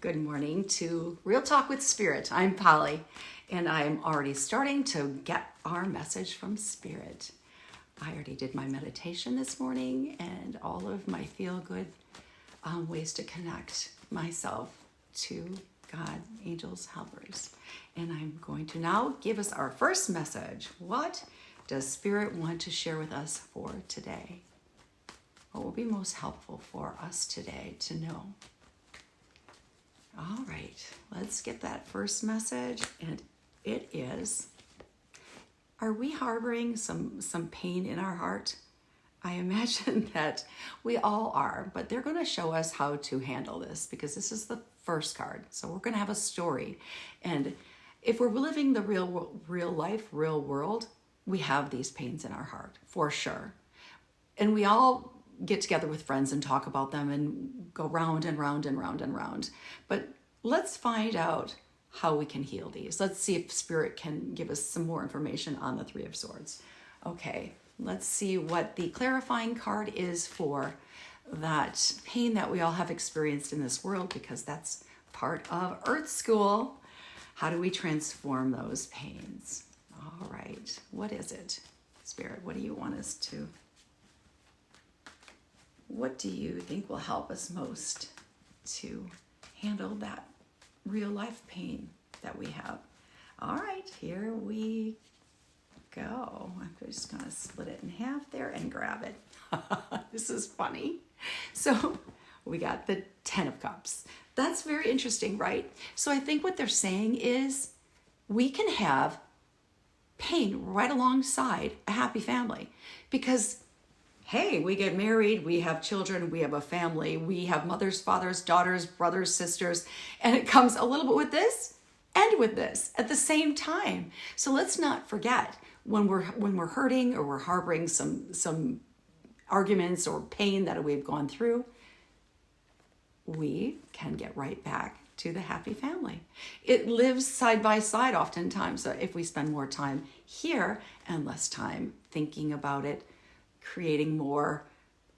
Good morning to Real Talk with Spirit. I'm Polly, and I'm already starting to get our message from Spirit. I already did my meditation this morning and all of my feel-good ways to connect myself to God, angels, helpers. And I'm going to now give us our first message. What does Spirit want to share with us for today? What will be most helpful for us today to know? All right, let's get that first message, and it is, are we harboring some pain in our heart? I imagine that we all are, but they're going to show us how to handle this because this is the first card. So we're going to have a story, and if we're living the real life, real world, we have these pains in our heart for sure, and we all get together with friends and talk about them and go round and round and round and round. But let's find out how we can heal these. Let's see if Spirit can give us some more information on the Three of Swords. Okay, let's see what the clarifying card is for that pain that we all have experienced in this world, because that's part of Earth School. How do we transform those pains? All right, what is it? Spirit, what do you want us to... What do you think will help us most to handle that real life pain that we have? All right, here we go. I'm just going to split it in half there and grab it. This is funny. So we got the 10 of Cups. That's very interesting, right? So I think what they're saying is we can have pain right alongside a happy family because hey, we get married, we have children, we have a family, we have mothers, fathers, daughters, brothers, sisters, and it comes a little bit with this and with this at the same time. So let's not forget when we're hurting or we're harboring some arguments or pain that we've gone through, we can get right back to the happy family. It lives side by side oftentimes. So if we spend more time here and less time thinking about it, creating more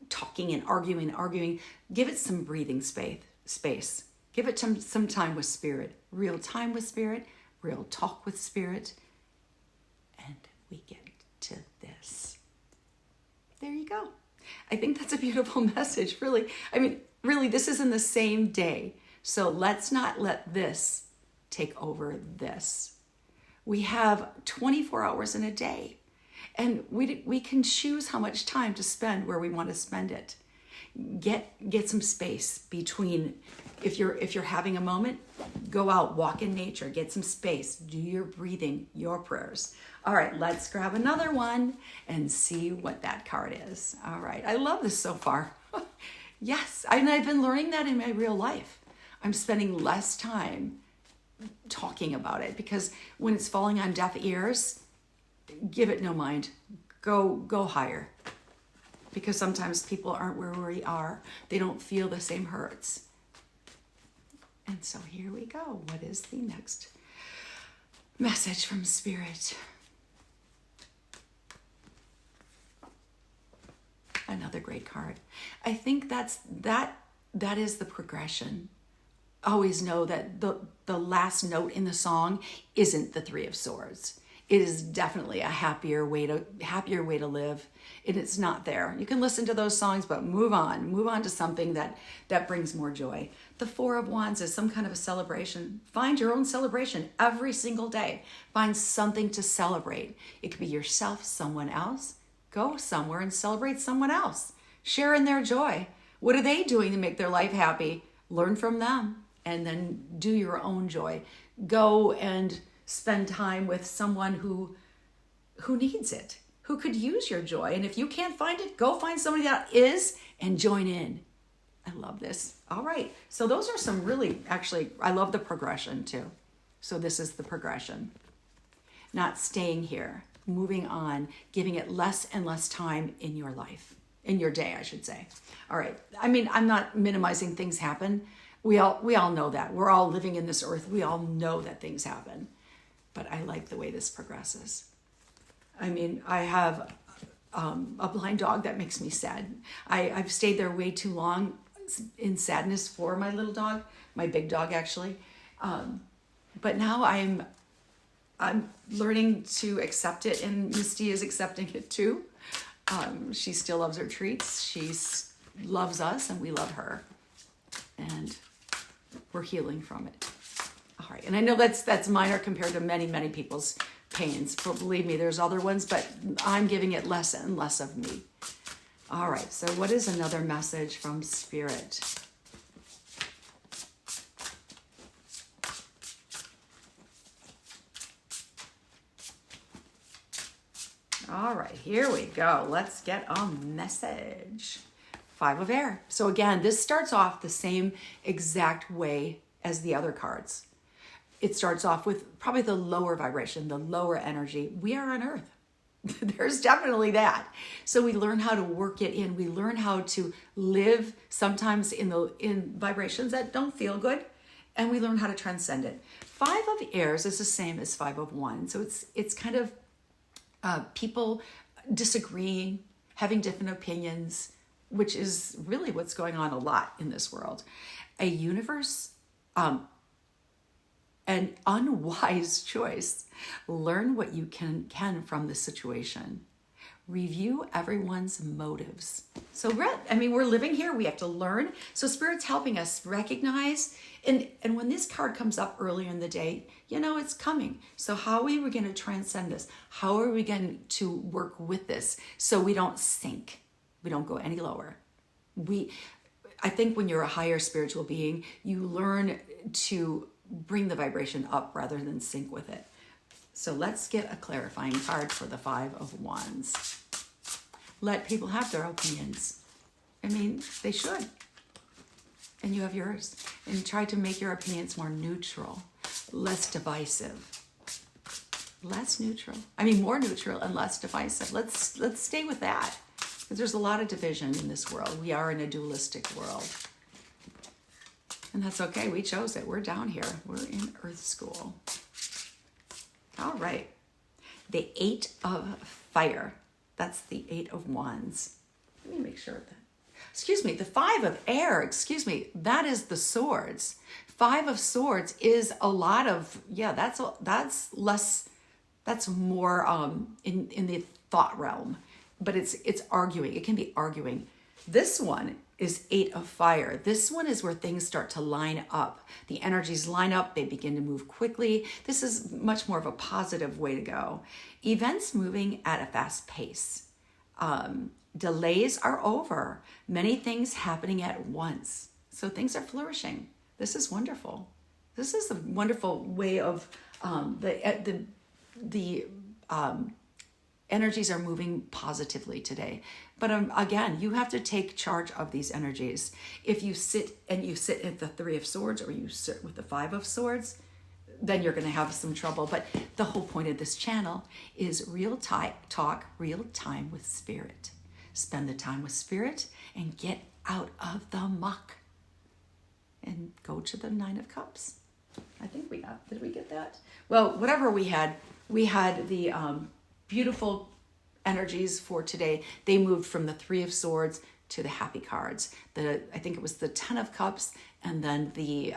talking and arguing, give it some breathing space. Give it some time with Spirit, real time with Spirit, real talk with Spirit, and we get to this. There you go. I think that's a beautiful message, really. I mean, really, this is in the same day. So let's not let this take over this. We have 24 hours in a day. And we can choose how much time to spend where we want to spend it. Get some space between. If you're having a moment, go out, walk in nature, get some space, do your breathing, your prayers. All right, let's grab another one and see what that card is. All right, I love this so far. Yes, I've been learning that in my real life. I'm spending less time talking about it because when it's falling on deaf ears, give it no mind. Go higher. Because sometimes people aren't where we are. They don't feel the same hurts. And so here we go. What is the next message from Spirit? Another great card. I think that is the progression. Always know that the last note in the song isn't the Three of Swords. It is definitely a happier way to live. And it's not there. You can listen to those songs, but move on to something that brings more joy. The Four of Wands is some kind of a celebration. Find your own celebration every single day. Find something to celebrate. It could be yourself, someone else. Go somewhere and celebrate someone else. Share in their joy. What are they doing to make their life happy? Learn from them and then do your own joy. Go and spend time with someone who needs it, who could use your joy. And if you can't find it, go find somebody that is and join in. I love this. All right. So those are some really, actually, I love the progression too. So this is the progression. Not staying here, moving on, giving it less and less time in your life, in your day, I should say. All right. I mean, I'm not minimizing things happen. We all know that. We're all living in this earth. We all know that things happen. But I like the way this progresses. I mean, I have a blind dog that makes me sad. I've stayed there way too long. in sadness for my little dog, my big dog actually. But now I'm learning to accept it, and Misty is accepting it too. She still loves her treats. She loves us, and we love her, and we're healing from it. All right, and I know that's minor compared to many people's pains. But believe me, there's other ones, but I'm giving it less and less of me. All right, so what is another message from Spirit? All right, here we go. Let's get a message. Five of Air. So again, this starts off the same exact way as the other cards. It starts off with probably the lower vibration, the lower energy. We are on Earth. There's definitely that. So we learn how to work it in. We learn how to live sometimes in vibrations that don't feel good, and we learn how to transcend it. Five of Airs is the same as Five of Wands. So it's kind of people disagreeing, having different opinions, which is really what's going on a lot in this world. A universe, an unwise choice. Learn what you can from the situation. Review everyone's motives. So we're living here. We have to learn. So Spirit's helping us recognize. And when this card comes up earlier in the day, it's coming. So how are we going to transcend this? How are we going to work with this so we don't sink? We don't go any lower. I think when you're a higher spiritual being, you learn to bring the vibration up rather than sink with it. So let's get a clarifying card for the Five of Wands. Let people have their opinions. They should. And you have yours. And try to make your opinions more neutral, less divisive. Less neutral. More neutral and less divisive. Let's stay with that. Because there's a lot of division in this world. We are in a dualistic world. And that's okay. We chose it. We're down here. We're in Earth School. All right. The Eight of Fire. That's the Eight of Wands. Let me make sure of that. Excuse me. The Five of Air. Excuse me. That is the Swords. Five of Swords is a lot of, that's less, that's more in the thought realm. But it's arguing. It can be arguing. This one is Eight of Fire. This one is where things start to line up. The energies line up. They begin to move quickly. This is much more of a positive way to go. Events moving at a fast pace. Delays are over. Many things happening at once. So things are flourishing. This is wonderful. This is a wonderful way of the energies are moving positively today. But again, you have to take charge of these energies. If you sit at the Three of Swords or you sit with the Five of Swords, then you're going to have some trouble. But the whole point of this channel is real talk, real time with Spirit. Spend the time with Spirit and get out of the muck. And go to the Nine of Cups. I think did we get that? Well, whatever we had the beautiful energies for today. They moved from the Three of Swords to the happy cards. I think it was the Ten of Cups and then the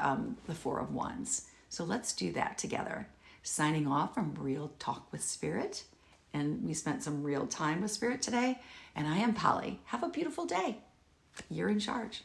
Four of Wands. So let's do that together. Signing off from Real Talk with Spirit. And we spent some real time with Spirit today. And I am Polly. Have a beautiful day. You're in charge.